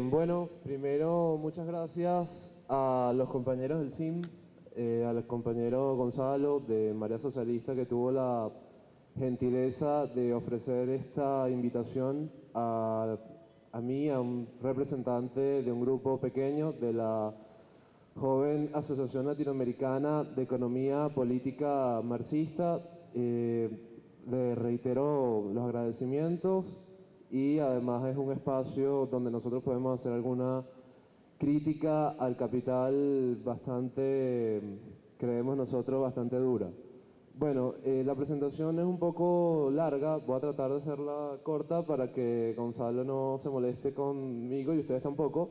Bueno, primero muchas gracias a los compañeros del CIM, al compañero Gonzalo de Marea Socialista, que tuvo la gentileza de ofrecer esta invitación a mí, a un representante de un grupo pequeño de la joven Asociación Latinoamericana de Economía Política Marxista. Le reitero los agradecimientos y además es un espacio donde nosotros podemos hacer alguna crítica al capital bastante, creemos nosotros, bastante dura. Bueno, la presentación es un poco larga, voy a tratar de hacerla corta para que Gonzalo no se moleste conmigo y ustedes tampoco.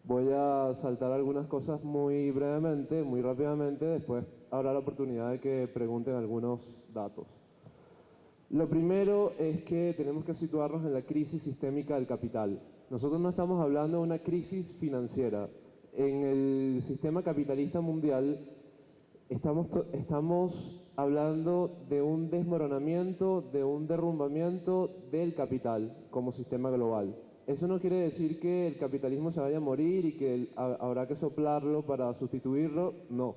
Voy a saltar algunas cosas muy brevemente, muy rápidamente, después habrá la oportunidad de que pregunten algunos datos. Lo primero es que tenemos que situarnos en la crisis sistémica del capital. Nosotros no estamos hablando de una crisis financiera. En el sistema capitalista mundial estamos hablando de un desmoronamiento, de un derrumbamiento del capital como sistema global. Eso no quiere decir que el capitalismo se vaya a morir y que habrá que soplarlo para sustituirlo, no.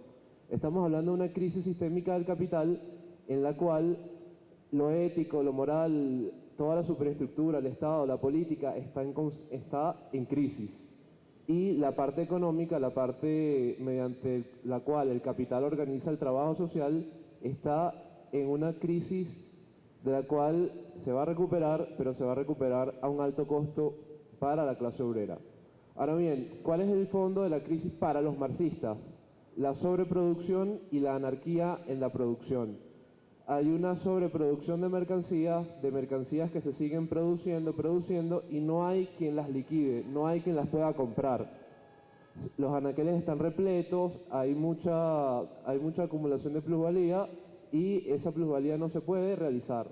Estamos hablando de una crisis sistémica del capital en la cual lo ético, lo moral, toda la superestructura, el Estado, la política está en crisis. Y la parte económica, la parte mediante la cual el capital organiza el trabajo social, está en una crisis de la cual se va a recuperar, pero se va a recuperar a un alto costo para la clase obrera. Ahora bien, ¿cuál es el fondo de la crisis para los marxistas? La sobreproducción y la anarquía en la producción. Hay una sobreproducción de mercancías que se siguen produciendo y no hay quien las liquide, no hay quien las pueda comprar. Los anaqueles están repletos, hay mucha acumulación de plusvalía y esa plusvalía no se puede realizar.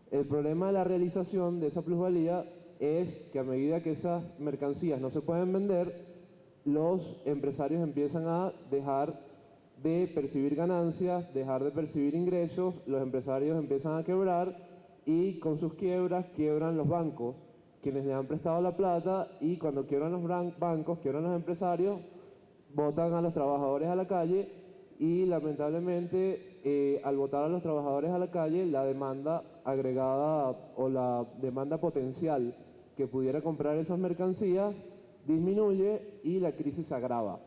El problema de la realización de esa plusvalía es que a medida que esas mercancías no se pueden vender, los empresarios empiezan a dejar de percibir ganancias, dejar de percibir ingresos, los empresarios empiezan a quebrar y con sus quiebras quiebran los bancos, quienes le han prestado la plata, y cuando quiebran los bancos, quiebran los empresarios, botan a los trabajadores a la calle y lamentablemente al botar a los trabajadores a la calle, la demanda agregada o la demanda potencial que pudiera comprar esas mercancías disminuye y la crisis se agrava.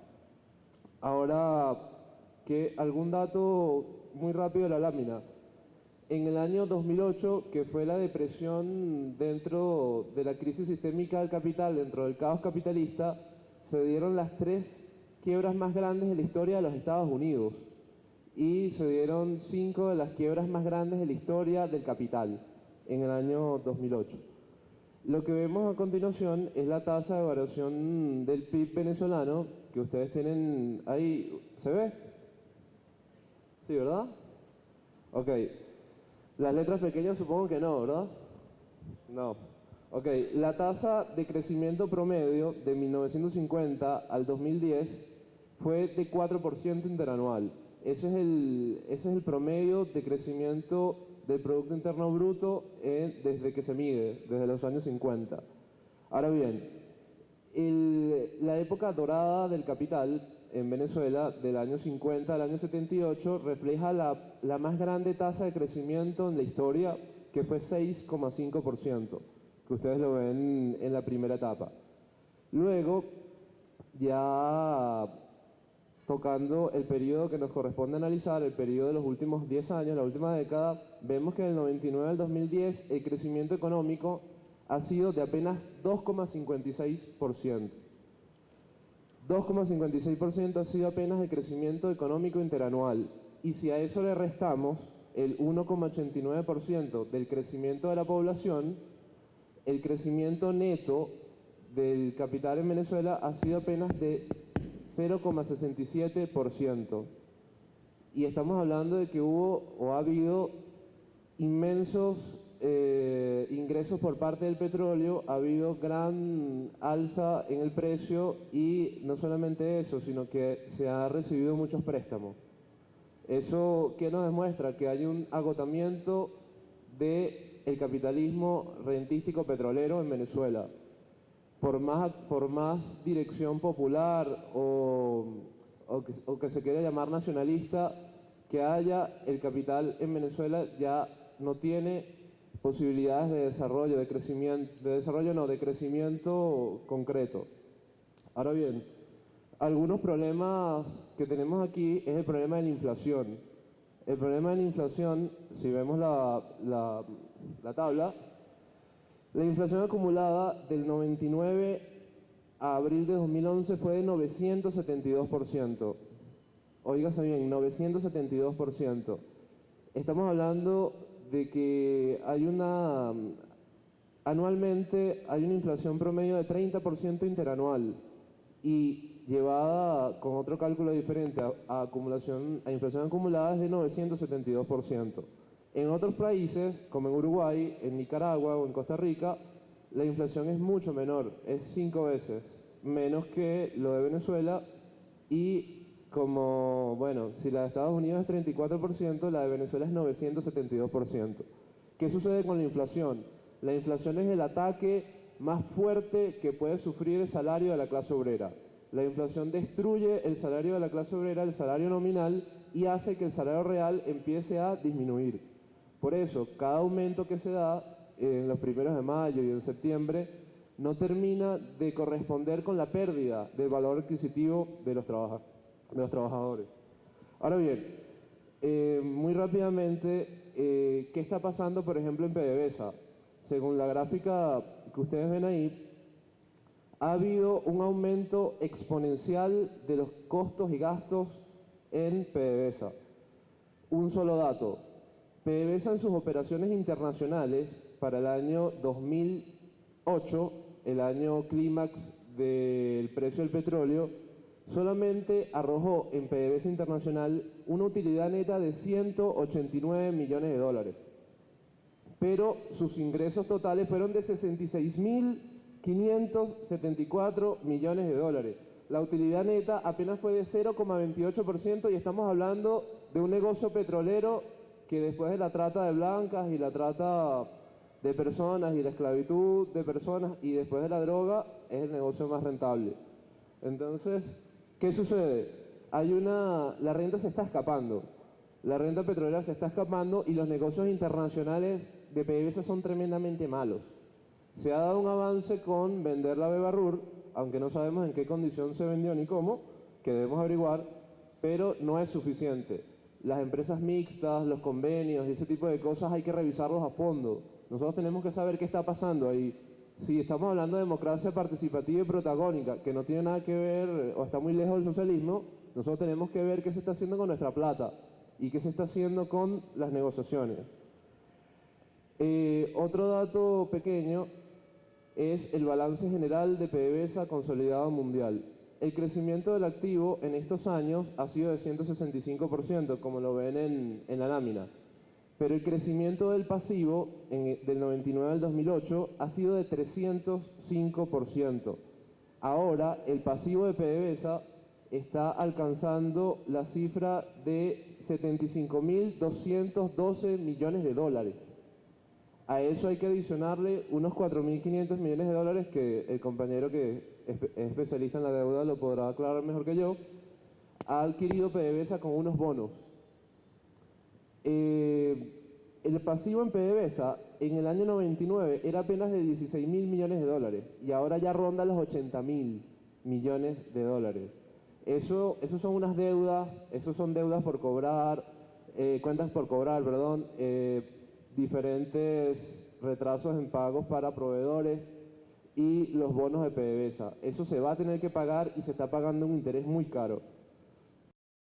Ahora, que algún dato muy rápido de la lámina. En el año 2008, que fue la depresión dentro de la crisis sistémica del capital, dentro del caos capitalista, se dieron las 3 quiebras más grandes de la historia de los Estados Unidos y se dieron 5 de las quiebras más grandes de la historia del capital en el año 2008. Lo que vemos a continuación es la tasa de variación del PIB venezolano que ustedes tienen ahí. ¿Se ve? Sí, ¿verdad? Ok. Las letras pequeñas supongo que no, ¿verdad? No. Ok. La tasa de crecimiento promedio de 1950 al 2010 fue de 4% interanual. Ese es el promedio de crecimiento del Producto Interno Bruto desde que se mide, desde los años 50. Ahora bien, la época dorada del capital en Venezuela, del año 50 al año 78, refleja la más grande tasa de crecimiento en la historia, que fue 6,5%, que ustedes lo ven en la primera etapa. Luego, ya tocando el periodo que nos corresponde analizar, el periodo de los últimos 10 años, la última década, vemos que del 99 al 2010 el crecimiento económico ha sido de apenas 2,56%. 2,56% ha sido apenas el crecimiento económico interanual. Y si a eso le restamos el 1,89% del crecimiento de la población, el crecimiento neto del capital en Venezuela ha sido apenas de 0,67%. Y estamos hablando de que hubo o ha habido inmensos ingresos por parte del petróleo, ha habido gran alza en el precio y no solamente eso, sino que se ha recibido muchos préstamos. ¿Eso qué nos demuestra? Que hay un agotamiento del capitalismo rentístico petrolero en Venezuela. por más dirección popular o que se quiera llamar nacionalista que haya, el capital en Venezuela ya no tiene posibilidades de desarrollo, de crecimiento concreto. Ahora bien, algunos problemas que tenemos aquí es el problema de la inflación. El problema de la inflación, si vemos la tabla, la inflación acumulada del 99 a abril de 2011 fue de 972%. Óigase bien, 972%. Estamos hablando de que anualmente hay una inflación promedio de 30% interanual y llevada con otro cálculo diferente a inflación acumulada es de 972%. En otros países, como en Uruguay, en Nicaragua o en Costa Rica, la inflación es mucho menor, es 5 veces menos que lo de Venezuela y como, bueno, si la de Estados Unidos es 34%, la de Venezuela es 972%. ¿Qué sucede con la inflación? La inflación es el ataque más fuerte que puede sufrir el salario de la clase obrera. La inflación destruye el salario de la clase obrera, el salario nominal, y hace que el salario real empiece a disminuir. Por eso, cada aumento que se da en los primeros de mayo y en septiembre no termina de corresponder con la pérdida del valor adquisitivo de los trabajadores. Ahora bien, muy rápidamente, ¿qué está pasando, por ejemplo, en PDVSA? Según la gráfica que ustedes ven ahí, ha habido un aumento exponencial de los costos y gastos en PDVSA. Un solo dato, PDVSA en sus operaciones internacionales para el año 2008, el año clímax del precio del petróleo, solamente arrojó en PDVSA internacional una utilidad neta de 189 millones de dólares. Pero sus ingresos totales fueron de 66.574 millones de dólares. La utilidad neta apenas fue de 0,28% y estamos hablando de un negocio petrolero que después de la trata de blancas y la trata de personas y la esclavitud de personas y después de la droga es el negocio más rentable. Entonces, ¿qué sucede? La renta se está escapando. La renta petrolera se está escapando y los negocios internacionales de PDVSA son tremendamente malos. Se ha dado un avance con vender la Bebarrur, aunque no sabemos en qué condición se vendió ni cómo, que debemos averiguar, pero no es suficiente. Las empresas mixtas, los convenios y ese tipo de cosas hay que revisarlos a fondo. Nosotros tenemos que saber qué está pasando ahí. Si estamos hablando de democracia participativa y protagónica, que no tiene nada que ver o está muy lejos del socialismo, nosotros tenemos que ver qué se está haciendo con nuestra plata y qué se está haciendo con las negociaciones. Otro dato pequeño es el balance general de PDVSA consolidado mundial. El crecimiento del activo en estos años ha sido de 165%, como lo ven en la lámina. Pero el crecimiento del pasivo del 99 al 2008 ha sido de 305%. Ahora el pasivo de PDVSA está alcanzando la cifra de 75.212 millones de dólares. A eso hay que adicionarle unos 4.500 millones de dólares que el compañero que es especialista en la deuda lo podrá aclarar mejor que yo, ha adquirido PDVSA con unos bonos. El pasivo en PDVSA en el año 99 era apenas de 16.000 millones de dólares y ahora ya ronda los 80.000 millones de dólares. Eso son unas deudas, esos son deudas por cobrar, cuentas por cobrar, perdón, diferentes retrasos en pagos para proveedores y los bonos de PDVSA. Eso se va a tener que pagar y se está pagando un interés muy caro.